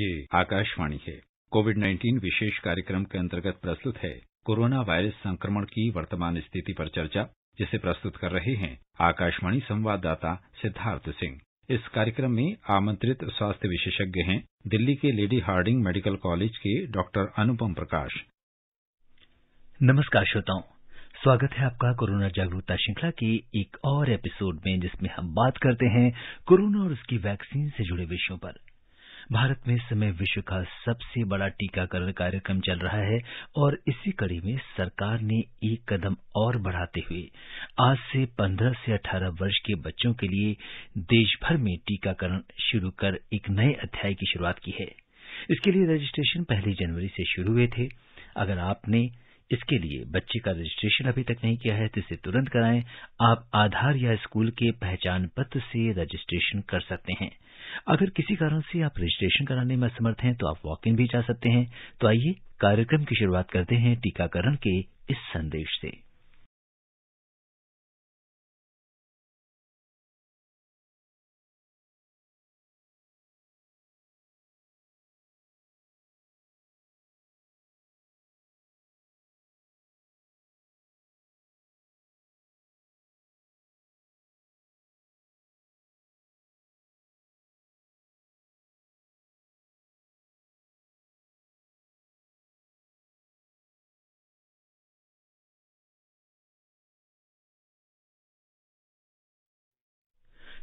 ये आकाशवाणी है। कोविड-19 विशेष कार्यक्रम के अंतर्गत प्रस्तुत है कोरोना वायरस संक्रमण की वर्तमान स्थिति पर चर्चा, जिसे प्रस्तुत कर रहे हैं आकाशवाणी संवाददाता सिद्धार्थ सिंह। इस कार्यक्रम में आमंत्रित स्वास्थ्य विशेषज्ञ हैं दिल्ली के लेडी हार्डिंग मेडिकल कॉलेज के डॉक्टर अनुपम प्रकाश। नमस्कार श्रोताओं, स्वागत है आपका कोरोना जागरूकता श्रृंखला के एक और एपिसोड में, जिसमें हम बात करते हैं कोरोना और उसकी वैक्सीन से जुड़े विषयों पर। भारत में इस समय विश्व का सबसे बड़ा टीकाकरण कार्यक्रम चल रहा है और इसी कड़ी में सरकार ने एक कदम और बढ़ाते हुए आज से 15 से 18 वर्ष के बच्चों के लिए देश भर में टीकाकरण शुरू कर एक नए अध्याय की शुरुआत की है। इसके लिए रजिस्ट्रेशन 1 जनवरी से शुरू हुए थे। अगर आपने इसके लिए बच्चे का रजिस्ट्रेशन अभी तक नहीं किया है तो इसे तुरंत कराएं। आप आधार या स्कूल के पहचान पत्र से रजिस्ट्रेशन कर सकते हैं। अगर किसी कारण से आप रजिस्ट्रेशन कराने में असमर्थ हैं तो आप वॉक इन भी जा सकते हैं। तो आइए कार्यक्रम की शुरुआत करते हैं टीकाकरण के इस संदेश से।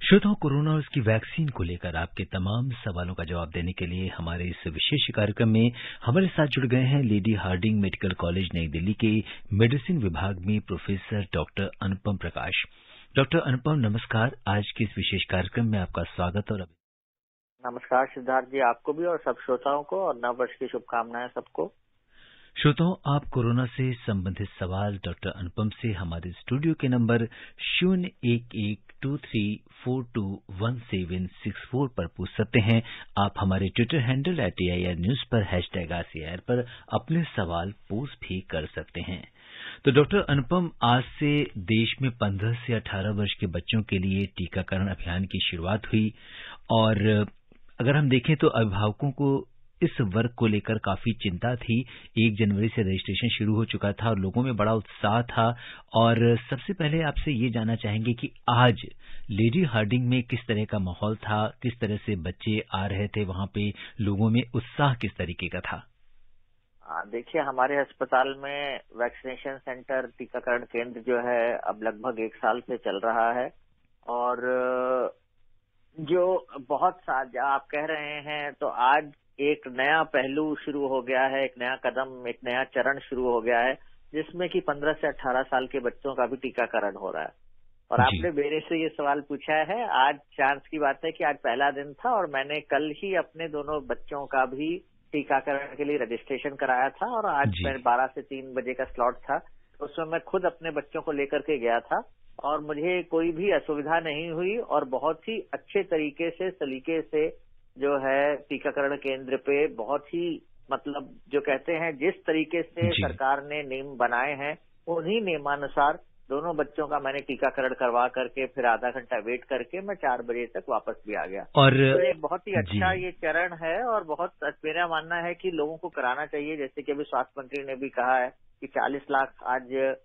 श्रोताओं, कोरोना और उसकी वैक्सीन को लेकर आपके तमाम सवालों का जवाब देने के लिए हमारे इस विशेष कार्यक्रम में हमारे साथ जुड़ गए हैं लेडी हार्डिंग मेडिकल कॉलेज नई दिल्ली के मेडिसिन विभाग में professor doctor Anupam Prakash. Doctor अनुपम, नमस्कार। आज के इस विशेष कार्यक्रम में आपका स्वागत और नमस्कार सिद्धार्थ जी, आपको भी और सब श्रोताओं को, और नव वर्ष की शुभकामनाएं सबको। श्रोताओं, आप कोरोना से संबंधित सवाल डॉक्टर अनुपम से हमारे स्टूडियो के नंबर 01123421764 पर पूछ सकते हैं। आप हमारे ट्विटर हैंडल @AIR न्यूज पर #RCIR पर अपने सवाल पोस्ट भी कर सकते हैं। तो डॉक्टर अनुपम, आज से देश में 15 से 18 वर्ष के बच्चों के लिए टीकाकरण अभियान की शुरुआत हुई और अगर हम देखें तो अभिभावकों को इस वर्ग को लेकर काफी चिंता थी। 1 जनवरी से रजिस्ट्रेशन शुरू हो चुका था और लोगों में बड़ा उत्साह था। और सबसे पहले आपसे ये जानना चाहेंगे कि आज लेडी हार्डिंग में किस तरह का माहौल था, किस तरह से बच्चे आ रहे थे, वहां पे लोगों में उत्साह किस तरीके का था? देखिए, हमारे अस्पताल में वैक्सीनेशन सेंटर, टीकाकरण केंद्र जो है अब लगभग 1 साल से चल रहा है और जो बहुत आप कह रहे हैं तो आज एक नया पहलू शुरू हो गया है, एक नया कदम, एक नया चरण शुरू हो गया है, जिसमें कि 15 से 18 साल के बच्चों का भी टीकाकरण हो रहा है। और आपने मेरे से ये सवाल पूछा है, आज चांस की बात है कि आज पहला दिन था और मैंने कल ही अपने दोनों बच्चों का भी टीकाकरण के लिए रजिस्ट्रेशन कराया था और आज मैं 12 से 3 बजे का स्लॉट था, उसमें मैं खुद अपने बच्चों को लेकर के गया था और मुझे कोई भी असुविधा नहीं हुई और बहुत ही अच्छे तरीके से, सलीके से जो है टीकाकरण केंद्र पे बहुत ही मतलब जो कहते हैं जिस तरीके से सरकार ने नियम बनाए हैं उन्हीं नियमानुसार दोनों बच्चों का मैंने टीकाकरण करवा करके फिर आधा घंटा वेट करके मैं 4 बजे तक वापस भी आ गया। और तो एक बहुत ही अच्छा ये चरण है और बहुत मेरा मानना है कि लोगों को कराना चाहिए। जैसे कि अभी स्वास्थ्य मंत्री ने भी कहा है कि 40 लाख आज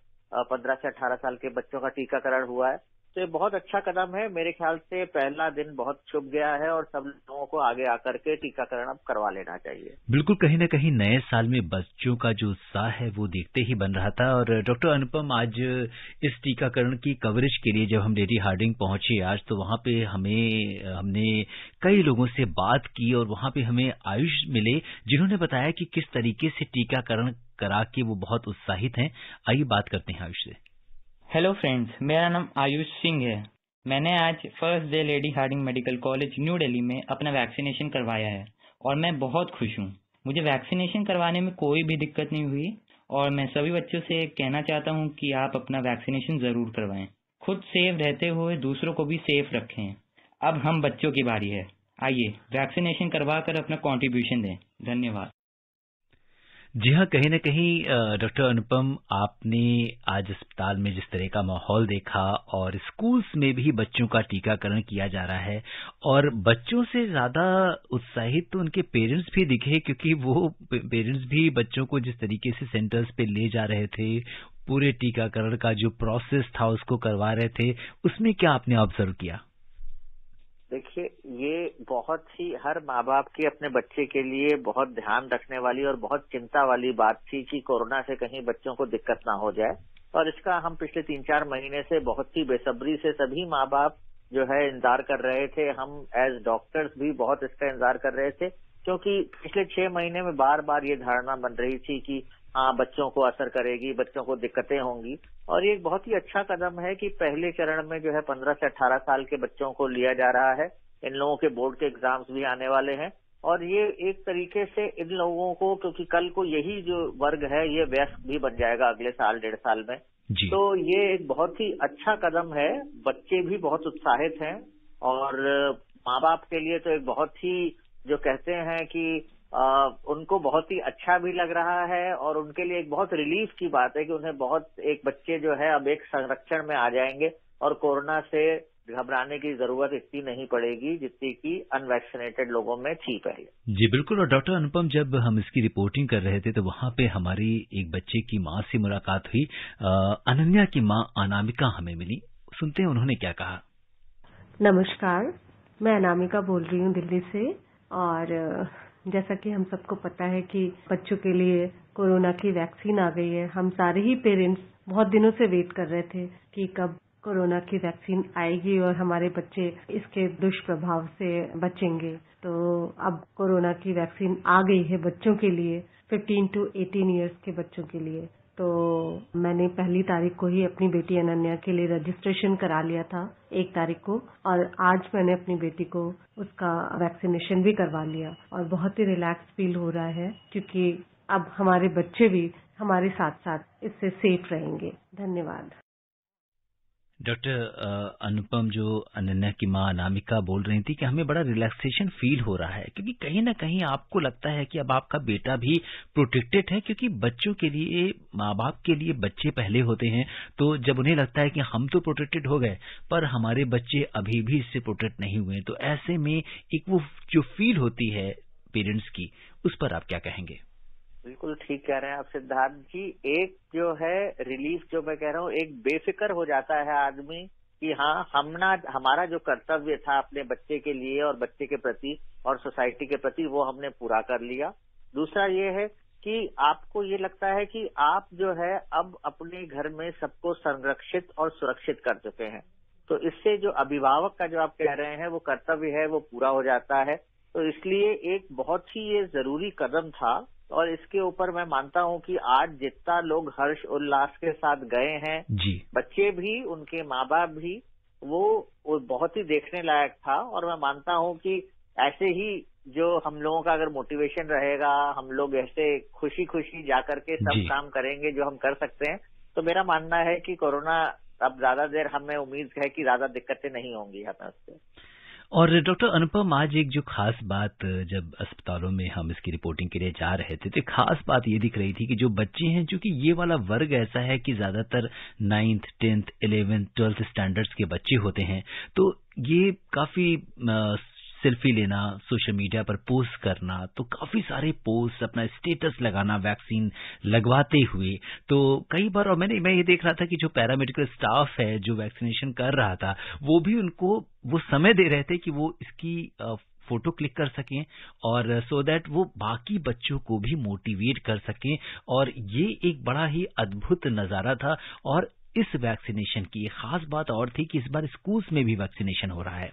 15 से 18 साल के बच्चों का टीकाकरण हुआ है, तो ये बहुत अच्छा कदम है। मेरे ख्याल से पहला दिन बहुत शुभ गया है और सब लोगों को आगे आकर के टीकाकरण अब करवा लेना चाहिए। बिल्कुल, कहीं न कहीं नए साल में बच्चों का जो उत्साह है वो देखते ही बन रहा था। और डॉक्टर अनुपम, आज इस टीकाकरण की कवरेज के लिए जब हम लेडी हार्डिंग पहुंचे आज, तो वहां पे हमने कई लोगों से बात की और वहां पे हमें आयुष मिले, जिन्होंने बताया कि किस तरीके से टीकाकरण करा के वो बहुत उत्साहित हैं। आइए बात करते हैं आयुष से। हेलो फ्रेंड्स, मेरा नाम आयुष सिंह है। मैंने आज first day Lady Hardinge medical college New Delhi में अपना वैक्सीनेशन करवाया है और मैं बहुत खुश हूँ। मुझे वैक्सीनेशन करवाने में कोई भी दिक्कत नहीं हुई और मैं सभी बच्चों से कहना चाहता हूँ कि आप अपना वैक्सीनेशन जरूर करवाएं। खुद सेफ रहते हुए दूसरों को भी सेफ रखें। अब हम बच्चों की बारी है, आइए वैक्सीनेशन करवा कर अपना कॉन्ट्रीब्यूशन दें। धन्यवाद। जी हाँ, कहीं न कहीं डॉक्टर अनुपम, आपने आज अस्पताल में जिस तरह का माहौल देखा और स्कूल्स में भी बच्चों का टीकाकरण किया जा रहा है और बच्चों से ज़्यादा उत्साहित तो उनके पेरेंट्स भी दिखे, क्योंकि वो पेरेंट्स भी बच्चों को जिस तरीके से सेंटर्स पे ले जा रहे थे, पूरे टीकाकरण का जो प्रोसेस था उसको करवा रहे थे, उसमें क्या आपने ऑब्जर्व किया? देखिए, ये बहुत ही हर माँ बाप की अपने बच्चे के लिए बहुत ध्यान रखने वाली और बहुत चिंता वाली बात थी कि कोरोना से कहीं बच्चों को दिक्कत ना हो जाए। और इसका हम पिछले 3-4 महीने से बहुत ही बेसब्री से सभी माँ बाप जो है इंतजार कर रहे थे। हम एज डॉक्टर्स भी बहुत इसका इंतजार कर रहे थे, क्योंकि पिछले 6 महीने में बार बार ये धारणा बन रही थी कि हाँ, बच्चों को असर करेगी, बच्चों को दिक्कतें होंगी। और ये एक बहुत ही अच्छा कदम है कि पहले चरण में जो है 15 से 18 साल के बच्चों को लिया जा रहा है। इन लोगों के बोर्ड के एग्जाम्स भी आने वाले हैं और ये एक तरीके से इन लोगों को, क्योंकि कल को यही जो वर्ग है ये वयस्क भी बन जाएगा अगले साल 1.5 साल में। तो ये एक बहुत ही अच्छा कदम है। बच्चे भी बहुत उत्साहित हैं और माँ बाप के लिए तो एक बहुत ही, जो कहते हैं कि उनको बहुत ही अच्छा भी लग रहा है और उनके लिए एक बहुत रिलीफ की बात है कि उन्हें बहुत, एक बच्चे जो है अब एक संरक्षण में आ जाएंगे और कोरोना से घबराने की जरूरत इतनी नहीं पड़ेगी जितनी कि अनवैक्सीनेटेड लोगों में थी पहले। जी बिल्कुल। और डॉक्टर अनुपम, जब हम इसकी रिपोर्टिंग कर रहे थे तो वहां पे हमारी एक बच्चे की माँ से मुलाकात हुई। अनन्या की माँ अनामिका हमें मिली, सुनते हैं उन्होंने क्या कहा। नमस्कार, मैं अनामिका बोल रही हूँ दिल्ली से। और जैसा कि हम सबको पता है कि बच्चों के लिए कोरोना की वैक्सीन आ गई है। हम सारे ही पेरेंट्स बहुत दिनों से वेट कर रहे थे कि कब कोरोना की वैक्सीन आएगी और हमारे बच्चे इसके दुष्प्रभाव से बचेंगे। तो अब कोरोना की वैक्सीन आ गई है बच्चों के लिए, 15 to 18 इयर्स के बच्चों के लिए। तो मैंने 1 तारीख को ही अपनी बेटी अनन्या के लिए रजिस्ट्रेशन करा लिया था, 1 तारीख को, और आज मैंने अपनी बेटी को उसका वैक्सीनेशन भी करवा लिया और बहुत ही रिलैक्स फील हो रहा है, क्योंकि अब हमारे बच्चे भी हमारे साथ साथ इससे सेफ रहेंगे। धन्यवाद। डॉक्टर अनुपम, जो अनन्या की माँ अनामिका बोल रही थी कि हमें बड़ा रिलैक्सेशन फील हो रहा है, क्योंकि कहीं ना कहीं आपको लगता है कि अब आपका बेटा भी प्रोटेक्टेड है, क्योंकि बच्चों के लिए, माँ बाप के लिए बच्चे पहले होते हैं। तो जब उन्हें लगता है कि हम तो प्रोटेक्टेड हो गए पर हमारे बच्चे अभी भी इससे प्रोटेक्ट नहीं हुए, तो ऐसे में एक वो जो फील होती है पेरेंट्स की, उस पर आप क्या कहेंगे? बिल्कुल ठीक कह रहे हैं आप सिद्धार्थ जी। एक जो है रिलीफ, जो मैं कह रहा हूँ, एक बेफिक्र हो जाता है आदमी कि हाँ, हमारा जो कर्तव्य था अपने बच्चे के लिए और बच्चे के प्रति और सोसाइटी के प्रति, वो हमने पूरा कर लिया। दूसरा ये है कि आपको ये लगता है कि आप जो है अब अपने घर में सबको संरक्षित और सुरक्षित कर चुके हैं। तो इससे जो अभिभावक का जो आप कह रहे हैं वो कर्तव्य है वो पूरा हो जाता है। तो इसलिए एक बहुत ही ये जरूरी कदम था और इसके ऊपर मैं मानता हूं कि आज जितना लोग हर्ष उल्लास के साथ गए हैं जी, बच्चे भी, उनके माँ बाप भी, वो बहुत ही देखने लायक था। और मैं मानता हूं कि ऐसे ही जो हम लोगों का अगर मोटिवेशन रहेगा, हम लोग ऐसे खुशी खुशी जाकर के सब काम करेंगे जो हम कर सकते हैं, तो मेरा मानना है कि कोरोना अब ज्यादा देर, हमें उम्मीद है कि ज्यादा दिक्कतें नहीं होंगी हमें उससे। और डॉक्टर अनुपम, आज एक जो खास बात, जब अस्पतालों में हम इसकी रिपोर्टिंग के लिए जा रहे थे तो खास बात ये दिख रही थी कि जो बच्चे हैं, चूंकि ये वाला वर्ग ऐसा है कि ज्यादातर 9th, 10th, 11th, 12th standards के बच्चे होते हैं, तो ये काफी सेल्फी लेना, सोशल मीडिया पर पोस्ट करना, तो काफी सारे पोस्ट, अपना स्टेटस लगाना वैक्सीन लगवाते हुए। तो कई बार, और मैं ये देख रहा था कि जो पैरामेडिकल स्टाफ है जो वैक्सीनेशन कर रहा था, वो भी उनको वो समय दे रहे थे कि वो इसकी फोटो क्लिक कर सकें और सो दैट वो बाकी बच्चों को भी मोटिवेट कर सकें। और ये एक बड़ा ही अद्भुत नजारा था। और इस वैक्सीनेशन की एक खास बात और थी कि इस बार स्कूल्स में भी वैक्सीनेशन हो रहा है।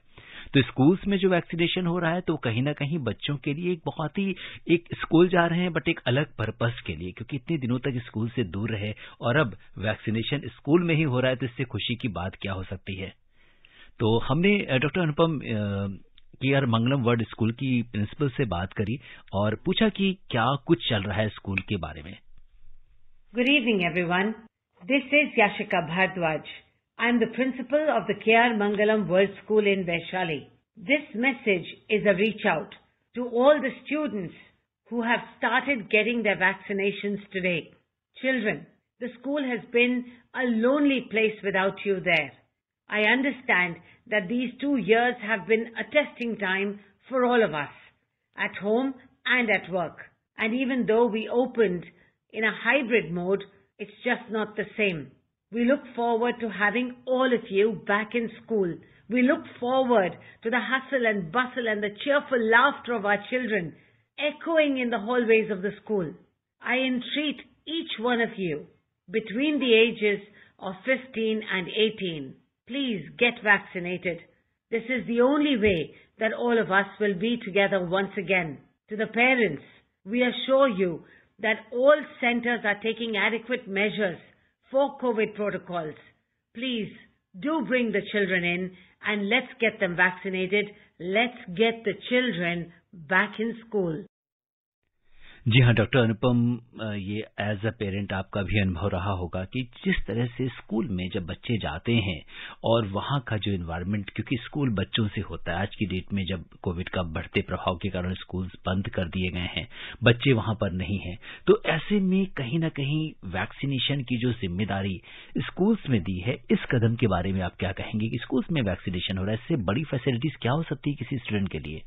तो स्कूल्स में जो वैक्सीनेशन हो रहा है तो कहीं ना कहीं बच्चों के लिए एक बहुत ही, एक स्कूल जा रहे हैं बट एक अलग पर्पस के लिए, क्योंकि इतने दिनों तक स्कूल से दूर रहे और अब वैक्सीनेशन स्कूल में ही हो रहा है, तो इससे खुशी की बात क्या हो सकती है। तो हमने डॉक्टर अनुपम केआर मंगलम वर्ड स्कूल की प्रिंसिपल से बात करी और पूछा कि क्या कुछ चल रहा है स्कूल के बारे में। Good evening everyone, this is Yashika Bhardwaj. I am the principal of the K.R. Mangalam World School in Vaishali. This message is a reach out to all the students who have started getting their vaccinations today. Children, the school has been a lonely place without you there. I understand that these 2 years have been a testing time for all of us, at home and at work. And even though we opened in a hybrid mode, it's just not the same. We look forward to having all of you back in school. We look forward to the hustle and bustle and the cheerful laughter of our children echoing in the hallways of the school. I entreat each one of you between the ages of 15 and 18, please get vaccinated. This is the only way that all of us will be together once again. To the parents, we assure you that all centers are taking adequate measures for COVID protocols. Please do bring the children in and let's get them vaccinated. Let's get the children back in school. जी हाँ doctor अनुपम, ये as a parent आपका भी अनुभव रहा होगा कि जिस तरह से स्कूल में जब बच्चे जाते हैं और वहाँ का जो एनवायरनमेंट, क्योंकि स्कूल बच्चों से होता है, आज की डेट में जब कोविड का बढ़ते प्रभाव के कारण स्कूल बंद कर दिए गए हैं, बच्चे वहाँ पर नहीं हैं, तो ऐसे में कहीं ना कहीं वैक्सीनेशन की जो जिम्मेदारी स्कूल्स में दी है, इस कदम के बारे में आप क्या कहेंगे कि स्कूल्स में वैक्सीनेशन हो रहा है, इससे बड़ी फैसिलिटीज क्या हो सकती है किसी स्टूडेंट के लिए?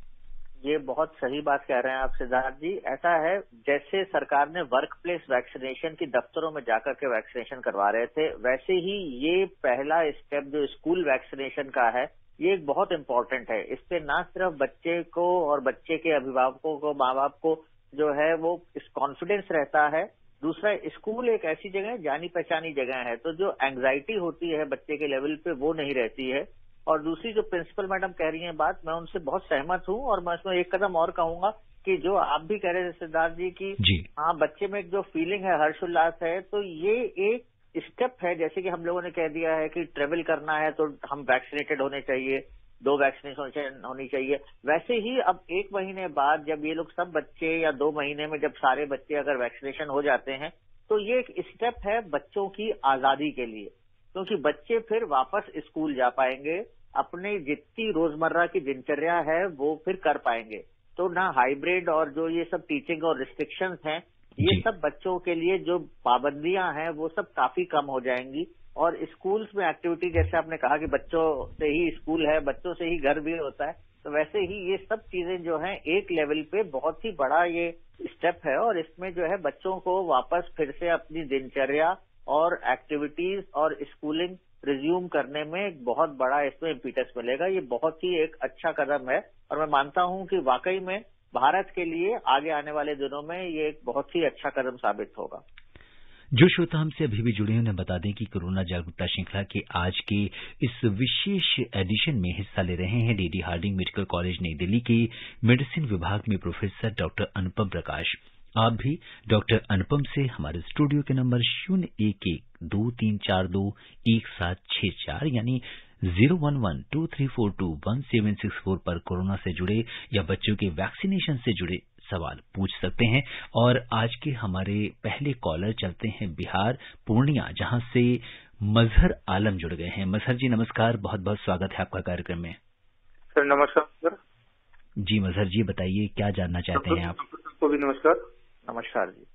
ये बहुत सही बात कह रहे हैं आप सिद्धार्थ जी। ऐसा है जैसे सरकार ने वर्क प्लेस वैक्सीनेशन की दफ्तरों में जाकर के वैक्सीनेशन करवा रहे थे, वैसे ही ये पहला स्टेप जो स्कूल वैक्सीनेशन का है, ये एक बहुत इम्पोर्टेंट है। इससे ना सिर्फ बच्चे को और बच्चे के अभिभावकों को, माँ बाप को जो है वो इस कॉन्फिडेंस रहता है। दूसरा, स्कूल एक ऐसी जगह है, जानी पहचानी जगह है, तो जो एंग्जाइटी होती है बच्चे के लेवल पे वो नहीं रहती है। और दूसरी जो प्रिंसिपल मैडम कह रही हैं बात, मैं उनसे बहुत सहमत हूं। और मैं इसमें एक कदम और कहूंगा कि जो आप भी कह रहे थे सिद्धार्थ जी की हाँ बच्चे में एक जो फीलिंग है, हर्ष उल्लास है, तो ये एक स्टेप है। जैसे कि हम लोगों ने कह दिया है कि ट्रेवल करना है तो हम वैक्सीनेटेड होने चाहिए, 2 वैक्सीनेशन होनी चाहिए, वैसे ही अब 1 महीने बाद जब ये लोग सब बच्चे या 2 महीने में जब सारे बच्चे अगर वैक्सीनेशन हो जाते हैं, तो ये एक स्टेप है बच्चों की आजादी के लिए, क्योंकि बच्चे फिर वापस स्कूल जा पाएंगे, अपने जितनी रोजमर्रा की दिनचर्या है वो फिर कर पाएंगे। तो ना हाइब्रिड और जो ये सब टीचिंग और रिस्ट्रिक्शंस हैं, ये सब बच्चों के लिए जो पाबंदियां हैं वो सब काफी कम हो जाएंगी। और स्कूल्स में एक्टिविटी, जैसे आपने कहा कि बच्चों से ही स्कूल है, बच्चों से ही घर भी होता है, तो वैसे ही ये सब चीजें जो हैं एक लेवल पे बहुत ही बड़ा ये स्टेप है। और इसमें जो है बच्चों को वापस फिर से अपनी दिनचर्या और एक्टिविटीज और स्कूलिंग रिज्यूम करने में एक बहुत बड़ा इसमें इम्पीटस मिलेगा। ये बहुत ही एक अच्छा कदम है और मैं मानता हूं कि वाकई में भारत के लिए आगे आने वाले दिनों में ये एक बहुत ही अच्छा कदम साबित होगा। जो श्रोता हमसे अभी भी जुड़े हैं उन्हें बता दें कि कोरोना जागरूकता श्रृंखला के आज के इस विशेष एडिशन में हिस्सा ले रहे हैं डीडी हार्डिंग मेडिकल कॉलेज नई दिल्ली के मेडिसिन विभाग में प्रोफेसर डॉक्टर अनुपम प्रकाश। आप भी डॉक्टर अनुपम से हमारे स्टूडियो के नंबर 011-2342-1764 यानी 011-2342-1764 पर कोरोना से जुड़े या बच्चों के वैक्सीनेशन से जुड़े सवाल पूछ सकते हैं। और आज के हमारे पहले कॉलर चलते हैं बिहार पूर्णिया, जहां से मजहर आलम जुड़ गए हैं। मजहर जी नमस्कार, बहुत बहुत स्वागत है आपका कार्यक्रम में। सर नमस्कार सर। जी मजहर जी बताइए क्या जानना चाहते हैं आप? को भी नमस्कार। नमस्कार जी।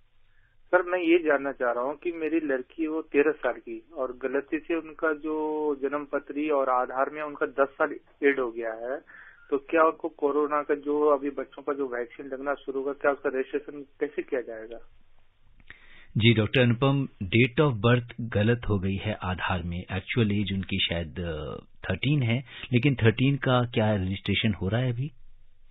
सर मैं ये जानना चाह रहा हूँ कि मेरी लड़की वो 13 साल की और गलती से उनका जो जन्म पत्री और आधार में उनका 10 साल एड हो गया है, तो क्या उनको कोरोना का जो अभी बच्चों का जो वैक्सीन लगना शुरू होगा, क्या उसका रजिस्ट्रेशन कैसे किया जाएगा? जी doctor Anupam, date of birth गलत हो गई है आधार में। एक्चुअल एज उनकी शायद 13 है, लेकिन 13 का क्या रजिस्ट्रेशन हो रहा है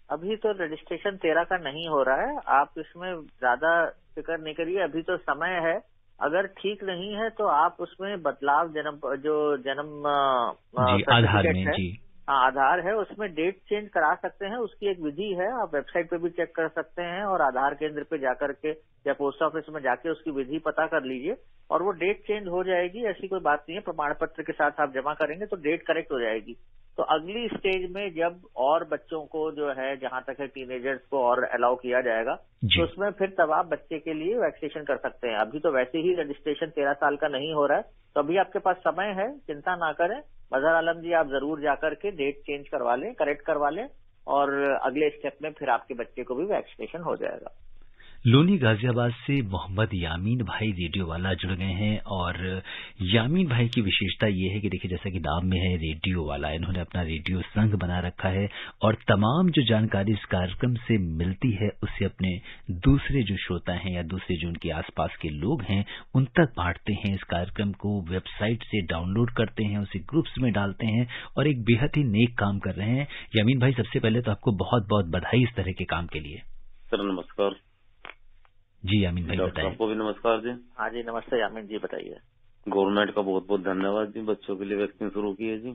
अभी तो रजिस्ट्रेशन 13 का नहीं हो रहा है। आप इसमें ज्यादा फिक्र नहीं करिए, अभी तो समय है। अगर ठीक नहीं है तो आप उसमें बदलाव जन्म आधार में जी आधार है उसमें डेट चेंज करा सकते हैं। उसकी एक विधि है, आप वेबसाइट पे भी चेक कर सकते हैं और आधार केंद्र पे जाकर के या पोस्ट ऑफिस में जाके उसकी विधि पता कर लीजिए और वो डेट चेंज हो जाएगी। ऐसी कोई बात नहीं है, प्रमाण पत्र के साथ आप जमा करेंगे तो डेट करेक्ट हो जाएगी। तो अगली स्टेज में जब और बच्चों को जो है, जहां तक है टीनेजर्स को और अलाउ किया जाएगा, तो उसमें फिर तब आप बच्चे के लिए वैक्सीनेशन कर सकते हैं। अभी तो वैसे ही रजिस्ट्रेशन 13 साल का नहीं हो रहा है, तो अभी आपके पास समय है, चिंता ना करें। मजहर आलम जी, आप जरूर जाकर के डेट चेंज करवा लें, करेक्ट करवा लें और अगले स्टेप में फिर आपके बच्चे को भी वैक्सीनेशन हो जाएगा। लोनी गाजियाबाद से मोहम्मद यामीन भाई रेडियो वाला जुड़ गए हैं और यामीन भाई की विशेषता ये है कि देखिए जैसा कि नाम में है रेडियो वाला, इन्होंने अपना रेडियो संघ बना रखा है और तमाम जो जानकारी इस कार्यक्रम से मिलती है उसे अपने दूसरे जो श्रोता हैं या दूसरे जो उनके आसपास के लोग हैं उन तक बांटते हैं। इस कार्यक्रम को वेबसाइट से डाउनलोड करते हैं, उसे ग्रुप्स में डालते हैं और एक बेहद ही नेक काम कर रहे हैं। यामीन भाई, सबसे पहले तो आपको बहुत बहुत बधाई इस तरह के काम के लिए। सर नमस्कार। जी यामीन भाई बताइए। आपको भी नमस्कार जी। हाँ जी नमस्ते यामीन जी, बताइए। गवर्नमेंट का बहुत बहुत धन्यवाद जी, बच्चों के लिए वैक्सीन शुरू की है जी,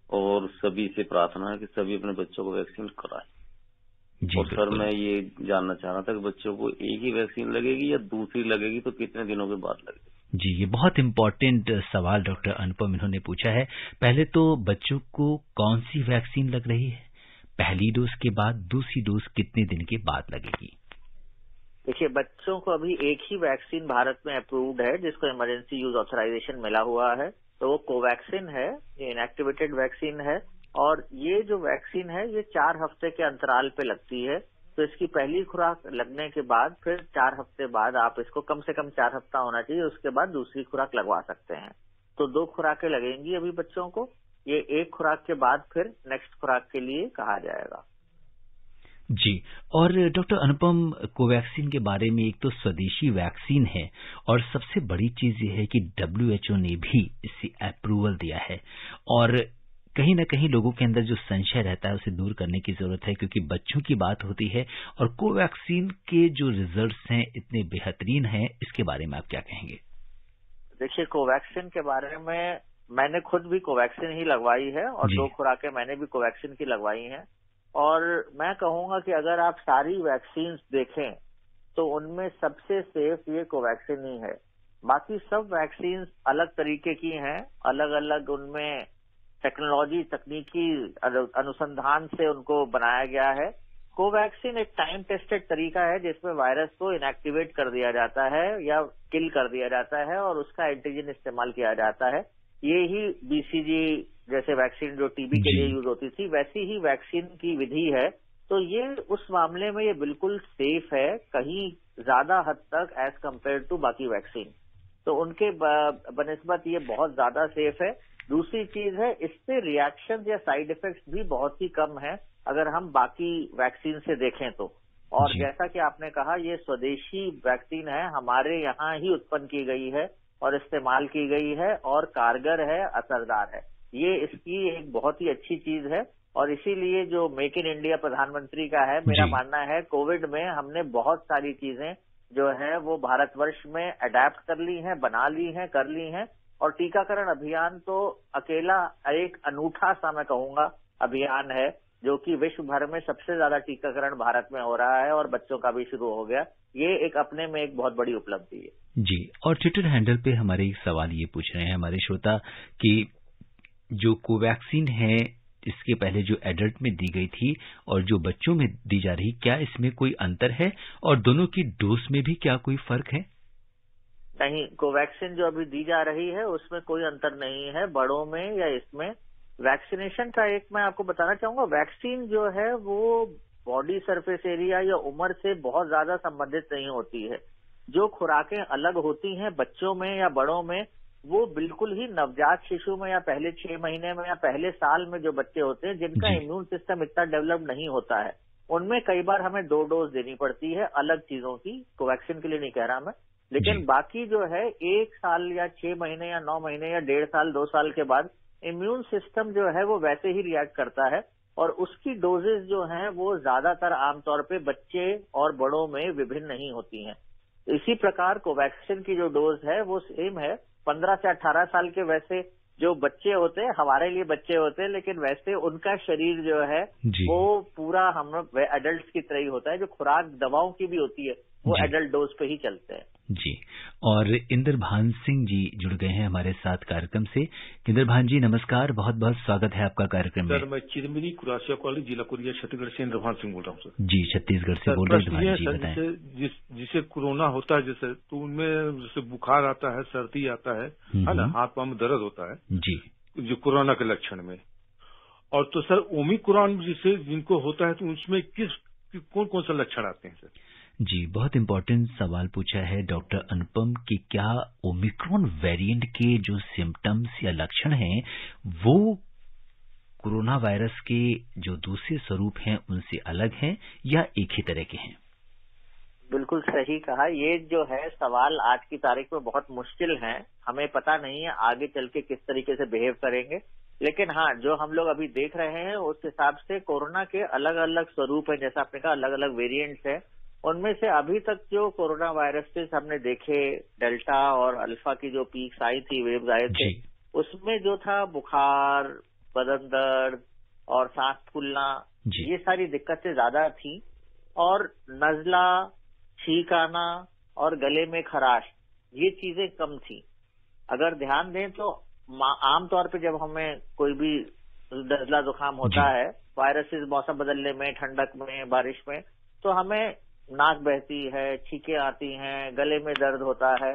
और सभी से प्रार्थना है कि सभी अपने बच्चों को वैक्सीन कराएं। और सर मैं ये जानना चाह रहा था कि बच्चों को एक ही वैक्सीन लगेगी या दूसरी लगेगी तो कितने दिनों के बाद लगेगी? जी, ये बहुत इम्पोर्टेंट सवाल डॉक्टर अनुपम इन्होंने पूछा है। पहले तो बच्चों को कौन सी वैक्सीन लग रही है, पहली डोज के बाद दूसरी डोज कितने दिन के बाद लगेगी? देखिए, बच्चों को अभी एक ही वैक्सीन भारत में अप्रूव्ड है जिसको इमरजेंसी यूज ऑथराइजेशन मिला हुआ है, तो वो कोवैक्सीन है। ये इनएक्टिवेटेड वैक्सीन है और ये जो वैक्सीन है ये 4 हफ्ते के अंतराल पे लगती है। तो इसकी पहली खुराक लगने के बाद फिर 4 हफ्ते बाद आप इसको, कम से कम 4 हफ्ता होना चाहिए, उसके बाद दूसरी खुराक लगवा सकते हैं। तो 2 खुराकें लगेंगी अभी बच्चों को। ये 1 खुराक के बाद फिर नेक्स्ट खुराक के लिए कहा जाएगा। जी, और डॉक्टर अनुपम, कोवैक्सीन के बारे में एक तो स्वदेशी वैक्सीन है और सबसे बड़ी चीज ये है कि WHO ने भी इसे अप्रूवल दिया है और कहीं न कहीं लोगों के अंदर जो संशय रहता है उसे दूर करने की जरूरत है क्योंकि बच्चों की बात होती है। और कोवैक्सीन के जो रिजल्ट्स हैं इतने बेहतरीन हैं, इसके बारे में आप क्या कहेंगे? देखिए, कोवैक्सीन के बारे में मैंने खुद भी कोवैक्सीन ही लगवाई है और 2 खुराकें मैंने भी कोवैक्सीन की लगवाई हैं। और मैं कहूंगा कि अगर आप सारी वैक्सीन देखें तो उनमें सबसे सेफ ये कोवैक्सीन ही है। बाकी सब वैक्सीन अलग तरीके की हैं, अलग अलग उनमें टेक्नोलॉजी, तकनीकी अनुसंधान से उनको बनाया गया है। कोवैक्सीन एक टाइम टेस्टेड तरीका है जिसमें वायरस को इनएक्टिवेट कर दिया जाता है या किल कर दिया जाता है और उसका एंटीजन इस्तेमाल किया जाता है। ये ही BCG जैसे वैक्सीन जो टीबी के लिए यूज होती थी, वैसी ही वैक्सीन की विधि है। तो ये उस मामले में ये बिल्कुल सेफ है, कहीं ज्यादा हद तक एज कम्पेयर टू बाकी वैक्सीन। तो उनके बनिस्बत ये बहुत ज्यादा सेफ है। दूसरी चीज है, इससे रिएक्शन या साइड इफेक्ट्स भी बहुत ही कम है अगर हम बाकी वैक्सीन से देखें तो। और जैसा कि आपने कहा, ये स्वदेशी वैक्सीन है, हमारे यहाँ ही उत्पन्न की गई है और इस्तेमाल की गई है और कारगर है, असरदार है। ये इसकी एक बहुत ही अच्छी चीज है और इसीलिए जो मेक इन इंडिया प्रधानमंत्री का है, मेरा मानना है कोविड में हमने बहुत सारी चीजें जो है वो भारतवर्ष में अडेप्ट कर ली हैं, बना ली हैं, कर ली हैं। और टीकाकरण अभियान तो अकेला एक अनूठा सा मैं कहूंगा अभियान है जो कि विश्व भर में सबसे ज्यादा टीकाकरण भारत में हो रहा है और बच्चों का भी शुरू हो गया। ये एक अपने में एक बहुत बड़ी उपलब्धि है। जी, और ट्विटर हैंडल पे हमारे एक सवाल ये पूछ रहे हैं हमारे श्रोता कि जो कोवैक्सीन है इसके पहले जो एडल्ट में दी गई थी और जो बच्चों में दी जा रही, क्या इसमें कोई अंतर है और दोनों की डोज में भी क्या कोई फर्क है? नहीं, कोवैक्सीन जो अभी दी जा रही है उसमें कोई अंतर नहीं है बड़ों में या इसमें। वैक्सीनेशन का एक मैं आपको बताना चाहूंगा, वैक्सीन जो है वो बॉडी सरफेस एरिया या उम्र से बहुत ज्यादा संबंधित नहीं होती है। जो खुराकें अलग होती हैं बच्चों में या बड़ों में, वो बिल्कुल ही नवजात शिशु में या पहले 6 महीने में या पहले साल में जो बच्चे होते हैं जिनका इम्यून सिस्टम इतना डेवलप नहीं होता है, उनमें कई बार हमें 2 डोज देनी पड़ती है अलग चीजों की। कोवैक्सीन के लिए नहीं कह रहा मैं, लेकिन बाकी जो है 1 साल या 6 महीने या 9 महीने या 1.5 साल 2 साल के बाद इम्यून सिस्टम जो है वो वैसे ही रिएक्ट करता है और उसकी डोजेज जो हैं वो ज्यादातर आमतौर पे बच्चे और बड़ों में विभिन्न नहीं होती हैं। इसी प्रकार कोवैक्सीन की जो डोज है वो सेम है। 15 से 18 साल के वैसे जो बच्चे होते हैं, हमारे लिए बच्चे होते हैं, लेकिन वैसे उनका शरीर जो है वो पूरा हम एडल्ट की तरह ही होता है। जो खुराक दवाओं की भी होती है वो एडल्ट डोज पे ही चलते हैं। जी, और इंद्रभान सिंह जी जुड़ गए हैं हमारे साथ कार्यक्रम से। इंद्रभान जी नमस्कार, बहुत बहुत स्वागत है आपका कार्यक्रम में। सर मैं चिरमिनी कुरासिया कॉलेज जिला कोरिया छत्तीसगढ़ से इंद्रभान सिंह बोल रहा हूँ सर। जी, छत्तीसगढ़ से बोल रहे हैं जी, बताएं। जिसे कोरोना होता है जैसे, तो उनमें जैसे बुखार आता है, सर्दी आता है ना, हाथ पांव में दर्द होता है जी, जो कोरोना के लक्षण में। और तो सर ओमिक्रॉन जिसे जिनको होता है तो उसमें कौन कौन सा लक्षण आते हैं सर? जी, बहुत इम्पोर्टेंट सवाल पूछा है डॉक्टर अनुपम कि क्या ओमिक्रॉन वेरिएंट के जो सिम्टम्स या लक्षण हैं वो कोरोना वायरस के जो दूसरे स्वरूप हैं उनसे अलग हैं या एक ही तरह के हैं? बिल्कुल सही कहा। ये जो है सवाल आज की तारीख में बहुत मुश्किल है। हमें पता नहीं है आगे चल के किस तरीके से बिहेव करेंगे, लेकिन हाँ, जो हम लोग अभी देख रहे हैं उस हिसाब से कोरोना के अलग अलग स्वरूप हैं। जैसा आपने कहा अलग अलग वेरिएंट्स हैं, उनमें से अभी तक जो कोरोना वायरस के हमने देखे, डेल्टा और अल्फा की जो पीक्स आई थी, वेव्स आए थे, उसमें जो था बुखार, बदन दर्द और सांस फूलना, ये सारी दिक्कतें ज्यादा थी। और नजला, छींक आना और गले में खराश, ये चीजें कम थी। अगर ध्यान दें तो आमतौर पे जब हमें कोई भी नजला जुकाम होता है, वायरसेस मौसम बदलने में, ठंडक में, बारिश में, तो हमें नाक बहती है, छींकें आती हैं, गले में दर्द होता है।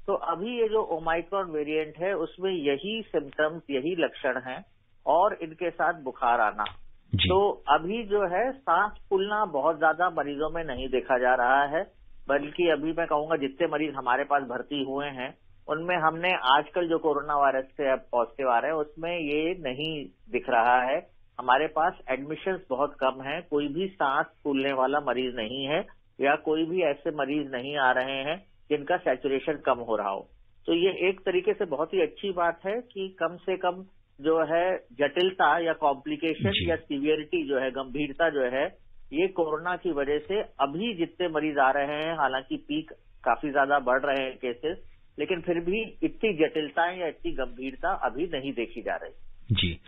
तो अभी ये जो ओमाइक्रॉन वेरिएंट है उसमें यही सिम्टम्स, यही लक्षण हैं और इनके साथ बुखार आना। तो अभी जो है सांस फूलना बहुत ज्यादा मरीजों में नहीं देखा जा रहा है, बल्कि अभी मैं कहूंगा जितने मरीज हमारे पास भर्ती हुए हैं उनमें हमने आजकल जो कोरोना वायरस से अब पॉजिटिव आ रहे हैं उसमें ये नहीं दिख रहा है। हमारे पास एडमिशंस बहुत कम हैं, कोई भी सांस फूलने वाला मरीज नहीं है या कोई भी ऐसे मरीज नहीं आ रहे हैं जिनका सैचुरेशन कम हो रहा हो। तो ये एक तरीके से बहुत ही अच्छी बात है कि कम से कम जो है जटिलता या कॉम्प्लिकेशन या सीवियरिटी जो है, गंभीरता जो है, ये कोरोना की वजह से अभी जितने मरीज आ रहे हैं, हालांकि पीक काफी ज्यादा बढ़ रहे हैं केसेस, लेकिन फिर भी इतनी जटिलताएं या इतनी गंभीरता अभी नहीं देखी जा रही। जी,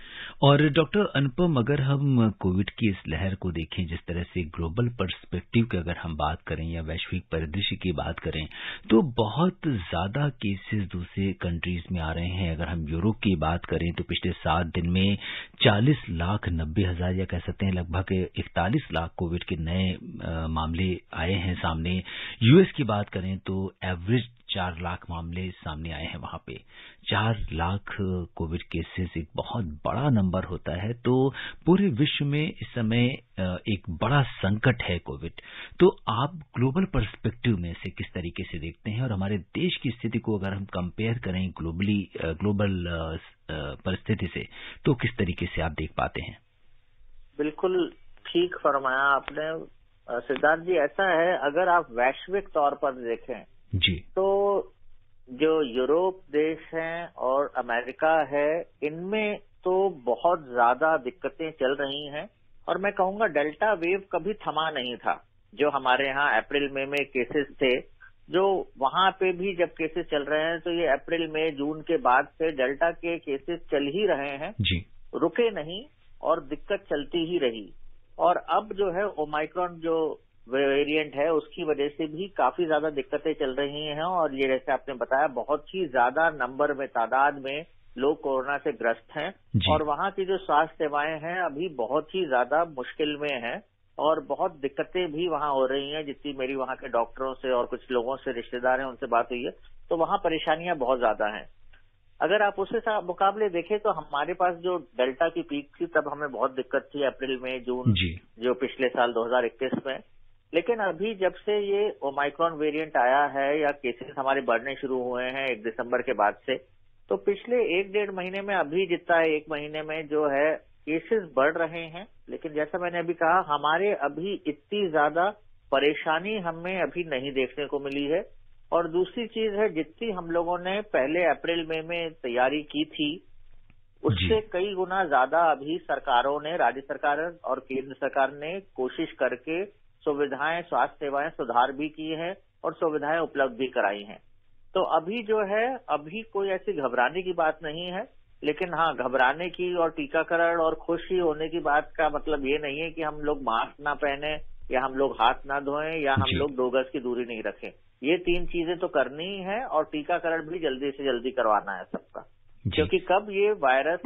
और डॉक्टर अनुपम, अगर हम कोविड की इस लहर को देखें, जिस तरह से ग्लोबल पर्सपेक्टिव की अगर हम बात करें या वैश्विक परिदृश्य की बात करें, तो बहुत ज्यादा केसेस दूसरे कंट्रीज में आ रहे हैं। अगर हम यूरोप की बात करें तो पिछले 7 दिन में 40,90,000 या कह सकते हैं लगभग 41 लाख कोविड के नए मामले आए हैं सामने। यूएस की बात करें तो एवरेज 4 लाख मामले सामने आए हैं। वहां पे 4 लाख कोविड केसेस एक बहुत बड़ा नंबर होता है। तो पूरे विश्व में इस समय एक बड़ा संकट है कोविड। तो आप ग्लोबल पर्सपेक्टिव में से किस तरीके से देखते हैं और हमारे देश की स्थिति को अगर हम कंपेयर करें ग्लोबल परिस्थिति से, तो किस तरीके से आप देख पाते हैं? बिल्कुल ठीक फरमाया आपने सिद्धार्थ जी। ऐसा है, अगर आप वैश्विक तौर पर देखें जी, तो जो यूरोप देश हैं और अमेरिका है, इनमें तो बहुत ज्यादा दिक्कतें चल रही हैं। और मैं कहूंगा डेल्टा वेव कभी थमा नहीं था। जो हमारे यहाँ अप्रैल मई में केसेस थे, जो वहां पे भी जब केसेस चल रहे हैं, तो ये अप्रैल मई जून के बाद से डेल्टा के केसेस चल ही रहे हैं जी, रुके नहीं और दिक्कत चलती ही रही। और अब जो है ओमाइक्रॉन जो वेरिएंट है उसकी वजह से भी काफी ज्यादा दिक्कतें चल रही हैं। और ये जैसे आपने बताया बहुत ही ज्यादा नंबर में, तादाद में लोग कोरोना से ग्रस्त हैं और वहां की जो स्वास्थ्य सेवाएं हैं अभी बहुत ही ज्यादा मुश्किल में हैं और बहुत दिक्कतें भी वहां हो रही हैं। जितनी मेरी वहां के डॉक्टरों से और कुछ लोगों से, रिश्तेदार हैं, उनसे बात हुई है, तो वहां परेशानियां बहुत ज्यादा हैं। अगर आप उससे मुकाबले देखें तो हमारे पास जो डेल्टा की पीक थी तब हमें बहुत दिक्कत थी अप्रैल में, जून, जो पिछले साल 2021 में। लेकिन अभी जब से ये ओमाइक्रॉन वेरिएंट आया है या केसेस हमारे बढ़ने शुरू हुए हैं 1 दिसंबर के बाद से, तो पिछले 1-1.5 महीने में अभी जितना है 1 महीने में जो है केसेस बढ़ रहे हैं। लेकिन जैसा मैंने अभी कहा, हमारे अभी इतनी ज्यादा परेशानी हमें अभी नहीं देखने को मिली है। और दूसरी चीज है, जितनी हम लोगों ने पहले अप्रैल मई में तैयारी की थी उससे कई गुना ज्यादा अभी सरकारों ने, राज्य सरकार और केंद्र सरकार ने कोशिश करके सुविधाएं, स्वास्थ्य सेवाएं सुधार भी की हैं और सुविधाएं उपलब्ध भी कराई हैं। तो अभी जो है, अभी कोई ऐसी घबराने की बात नहीं है। लेकिन हाँ, घबराने की और टीकाकरण और खुशी होने की बात का मतलब ये नहीं है कि हम लोग मास्क ना पहने या हम लोग हाथ ना धोएं या हम लोग 2 गज की दूरी नहीं रखें। ये 3 चीजें तो करनी ही है और टीकाकरण भी जल्दी से जल्दी करवाना है सबका, क्योंकि कब ये वायरस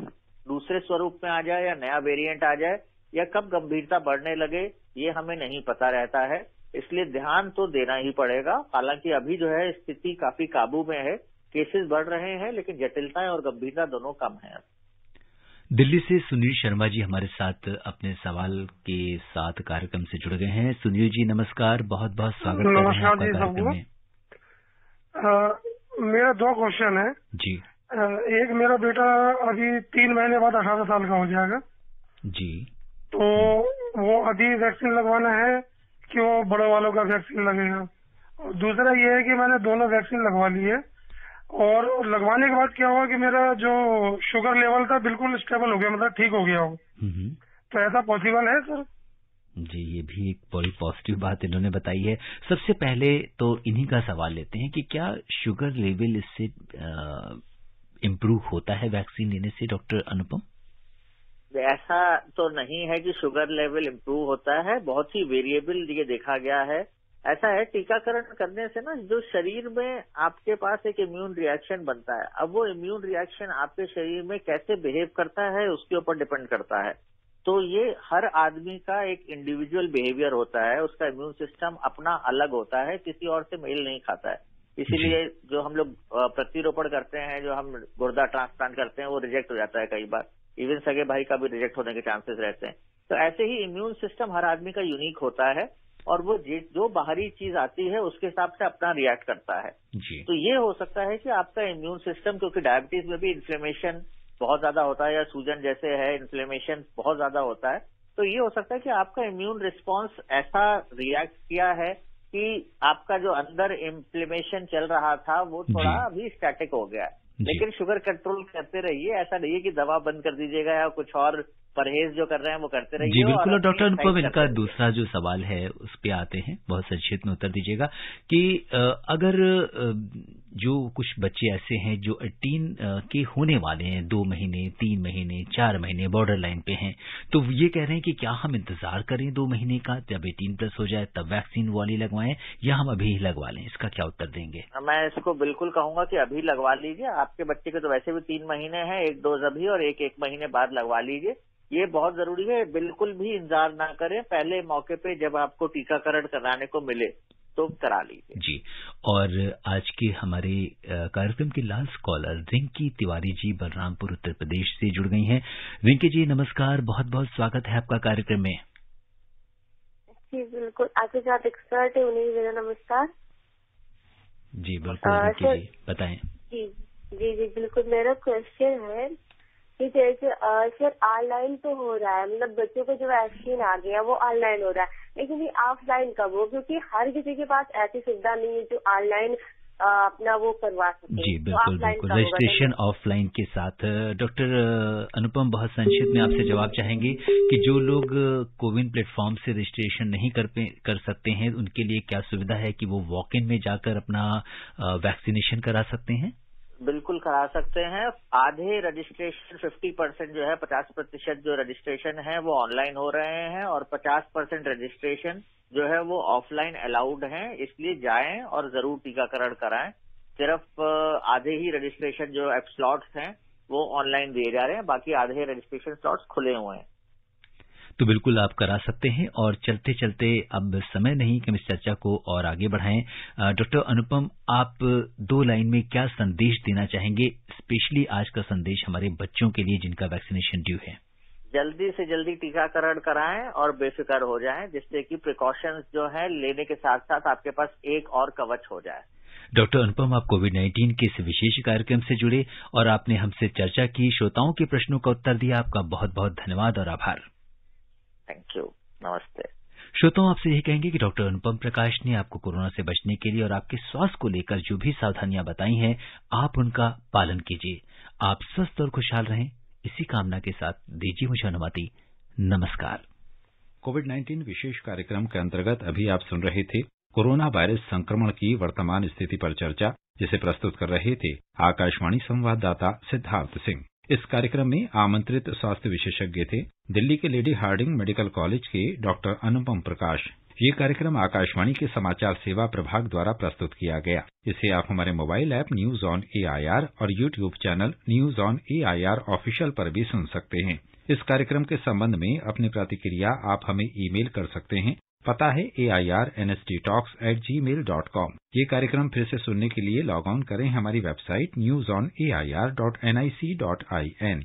दूसरे स्वरूप में आ जाए या नया वेरिएंट आ जाए या कब गंभीरता बढ़ने लगे, ये हमें नहीं पता रहता है। इसलिए ध्यान तो देना ही पड़ेगा। हालांकि अभी जो है स्थिति काफी काबू में है, केसेस बढ़ रहे हैं, लेकिन जटिलताएं और गंभीरता दोनों कम है। दिल्ली से सुनील शर्मा जी हमारे साथ अपने सवाल के साथ कार्यक्रम से जुड़ गए हैं। सुनील जी नमस्कार, बहुत बहुत स्वागत करते हैं आपका कार्यक्रम में। मेरा 2 क्वेश्चन है जी। एक, मेरा बेटा अभी 3 महीने बाद 18 साल का हो जाएगा जी, तो वो अभी वैक्सीन लगवाना है कि वो बड़ों वालों का वैक्सीन लगेगा? और दूसरा ये है कि मैंने दोनों वैक्सीन लगवा ली है और लगवाने के बाद क्या हुआ कि मेरा जो शुगर लेवल था बिल्कुल स्टेबल हो गया, मतलब ठीक हो गया हो। तो ऐसा पॉसिबल है सर? जी, ये भी एक बड़ी पॉजिटिव बात इन्होंने बताई है। सबसे पहले तो इन्हीं का सवाल लेते हैं कि क्या शुगर लेवल इससे इम्प्रूव होता है वैक्सीन लेने से, डॉक्टर अनुपम? ऐसा तो नहीं है कि शुगर लेवल इम्प्रूव होता है, बहुत ही वेरिएबल ये देखा गया है। ऐसा है, टीकाकरण करने से ना जो शरीर में आपके पास एक इम्यून रिएक्शन बनता है, अब वो इम्यून रिएक्शन आपके शरीर में कैसे बिहेव करता है उसके ऊपर डिपेंड करता है। तो ये हर आदमी का एक इंडिविजुअल बिहेवियर होता है, उसका इम्यून सिस्टम अपना अलग होता है, किसी और से मेल नहीं खाता है। इसीलिए जो हम लोग प्रतिरोपण करते हैं, जो हम गुर्दा ट्रांसप्लांट करते हैं, वो रिजेक्ट हो जाता है कई बार। इवन सगे भाई का भी रिजेक्ट होने के चांसेस रहते हैं। तो ऐसे ही इम्यून सिस्टम हर आदमी का यूनिक होता है और वो जो बाहरी चीज आती है उसके हिसाब से अपना रिएक्ट करता है जी। तो ये हो सकता है कि आपका इम्यून सिस्टम, क्योंकि डायबिटीज में भी इन्फ्लेमेशन बहुत ज्यादा होता है या सूजन जैसे है, इन्फ्लेमेशन बहुत ज्यादा होता है, तो ये हो सकता है कि आपका इम्यून रिस्पॉन्स ऐसा रिएक्ट किया है कि आपका जो अंदर इन्फ्लेमेशन चल रहा था वो थोड़ा अभी स्टैटिक हो गया है। लेकिन शुगर कंट्रोल करते रहिए, ऐसा नहीं है कि दवा बंद कर दीजिएगा या कुछ और परहेज जो कर रहे हैं वो करते रहिए। जी बिल्कुल। और डॉक्टर अनुपम, इनका दूसरा जो सवाल है उस पे आते हैं, बहुत संक्षिप्त में उत्तर दीजिएगा कि अगर जो कुछ बच्चे ऐसे हैं जो 18 के होने वाले हैं, 2 महीने 3 महीने 4 महीने बॉर्डर लाइन पे हैं, तो ये कह रहे हैं कि क्या हम इंतजार करें 2 महीने का, जब 18+ हो जाए तब वैक्सीन वाली लगवाएं या हम अभी ही लगवा लें? इसका क्या उत्तर देंगे? मैं इसको बिल्कुल कहूंगा कि अभी लगवा लीजिए। आपके बच्चे के तो वैसे भी 3 महीने हैं, 1 डोज अभी और 1 महीने बाद लगवा लीजिए। ये बहुत जरूरी है, बिल्कुल भी इंतजार ना करें, पहले मौके पे जब आपको टीकाकरण कराने को मिले तो करा लीजिए जी। और आज के हमारे कार्यक्रम के लास्ट कॉलर रिंकी तिवारी जी बलरामपुर उत्तर प्रदेश से जुड़ गई हैं। रिंकी जी नमस्कार, बहुत बहुत स्वागत है आपका कार्यक्रम में। जी बिल्कुल, आपके साथ एक्सपर्ट है, उन्हें मेरा नमस्कार। जी बिल्कुल रिंकी जी बताएं। जी जी जी बिल्कुल, मेरा क्वेश्चन है कि जैसे सर ऑनलाइन तो हो रहा है, मतलब बच्चों को जो वैक्सीन आ गया वो ऑनलाइन हो रहा है, लेकिन ये ऑफलाइन कब हो? क्योंकि हर किसी के पास ऐसी सुविधा नहीं है जो ऑनलाइन अपना वो करवा सके। जी बिल्कुल बिल्कुल, रजिस्ट्रेशन ऑफलाइन के साथ। डॉक्टर अनुपम, बहुत संक्षिप्त में आपसे जवाब चाहेंगे कि जो लोग कोविन प्लेटफॉर्म से रजिस्ट्रेशन नहीं कर सकते हैं, उनके लिए क्या सुविधा है कि वो वॉक इन में जाकर अपना वैक्सीनेशन करा सकते हैं? बिल्कुल करा सकते हैं। आधे रजिस्ट्रेशन 50% जो है, 50% जो रजिस्ट्रेशन है वो ऑनलाइन हो रहे हैं और 50% रजिस्ट्रेशन जो है वो ऑफलाइन अलाउड है। इसलिए जाएं और जरूर टीकाकरण कराएं। सिर्फ आधे ही रजिस्ट्रेशन जो स्लॉट्स हैं वो ऑनलाइन दिए जा रहे हैं, बाकी आधे रजिस्ट्रेशन स्लॉट्स खुले हुए हैं। तो बिल्कुल आप करा सकते हैं। और चलते चलते अब समय नहीं कि हम इस चर्चा को और आगे बढ़ाएं। डॉक्टर अनुपम, आप 2 लाइन में क्या संदेश देना चाहेंगे, स्पेशली आज का संदेश हमारे बच्चों के लिए जिनका वैक्सीनेशन ड्यू है? जल्दी से जल्दी टीकाकरण कराएं और बेफिक्र हो जाएं, जिससे कि प्रिकॉशंस जो है लेने के साथ साथ आपके पास एक और कवच हो जाए। डॉक्टर अनुपम, आप कोविड-19 के इस विशेष कार्यक्रम से जुड़े और आपने हमसे चर्चा की, श्रोताओं के प्रश्नों का उत्तर दिया। आपका बहुत बहुत धन्यवाद और आभार। थैंक यू, नमस्ते। श्रोताओं, आपसे यही कहेंगे कि डॉक्टर अनुपम प्रकाश ने आपको कोरोना से बचने के लिए और आपके स्वास्थ्य को लेकर जो भी सावधानियां बताई हैं, आप उनका पालन कीजिए। आप स्वस्थ और खुशहाल रहें, इसी कामना के साथ दीजिए मुझे अनुमति। नमस्कार। कोविड-19 विशेष कार्यक्रम के अंतर्गत अभी आप सुन रहे थे कोरोना वायरस संक्रमण की वर्तमान स्थिति पर चर्चा, जिसे प्रस्तुत कर रहे थे आकाशवाणी संवाददाता सिद्धार्थ सिंह। इस कार्यक्रम में आमंत्रित स्वास्थ्य विशेषज्ञ थे दिल्ली के लेडी हार्डिंग मेडिकल कॉलेज के डॉक्टर अनुपम प्रकाश। ये कार्यक्रम आकाशवाणी के समाचार सेवा प्रभाग द्वारा प्रस्तुत किया गया। इसे आप हमारे mobile app news on AIR और YouTube channel news on AIR official पर भी सुन सकते हैं। इस कार्यक्रम के संबंध में अपनी प्रतिक्रिया आप हमें ईमेल कर सकते हैं। पता है airnsttalks@gmail.com। ये कार्यक्रम फिर से सुनने के लिए लॉग ऑन करें हमारी वेबसाइट newsonair.nic.in।